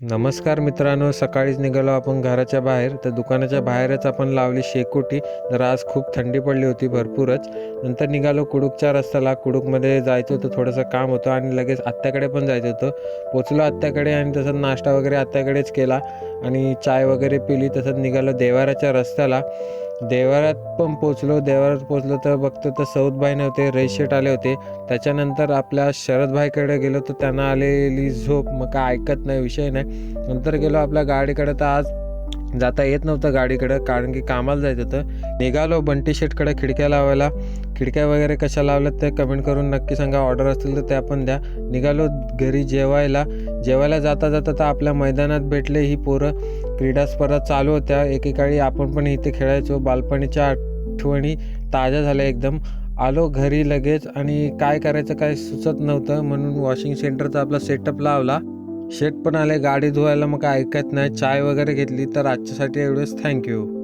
नमस्कार मित्रांनो, सकाळीच निघालो आपण घराच्या बाहेर. तर दुकानाच्या बाहेरच आपण लावली शेकोटी. तर आज खूप थंडी पडली होती भरपूरच. नंतर निघालो कुडूकच्या रस्त्याला. कुडूकमध्ये जायचं होतं, थोडंसं काम होतं आणि लगेच आत्याकडे पण जायचं होतं. पोचलो आत्याकडे आणि तसंच नाश्ता वगैरे आत्याकडेच केला आणि चाय वगैरे पिली. तसंच निघालो देवाराच्या रस्त्याला. देवारात पण पोचलो तर बघतो तर सौदभाई नव्हते, रईशेठ आले होते. त्याच्यानंतर आपल्या शरदभाईकडे गेलो तर त्यांना आलेली झोप, मग काय ऐकत नाही, विषय नाही. नंतर गेलो आपल्या गाडीकडे. तर आज जाता येत नव्हतं गाडीकडं, कारण की कामाला जायचं होतं. निघालो बंटी शेटकडे खिडक्या लावायला. खिडक्या वगैरे कशा लावल्यात ते कमेंट करून नक्की सांगा. ऑर्डर असतील तर त्या पण द्या. निघालो घरी जेवायला जाता जाता तर आपल्या मैदानात भेटले ही पोरं. क्रीडा स्पर्धा चालू होत्या. एकेकाळी आपण पण इथे खेळायचो. बालपणीच्या आठवणी ताज्या झाल्या एकदम. आलो घरी लगेच आणि काय करायचं काय सुचत नव्हतं, म्हणून वॉशिंग सेंटरचा आपला सेटअप लावला. शेट पण आले गाडी धुवायला, मग काय ऐकत नाही. चाय वगैरे घेतली. तर आजच्यासाठी एवढंच. थँक्यू.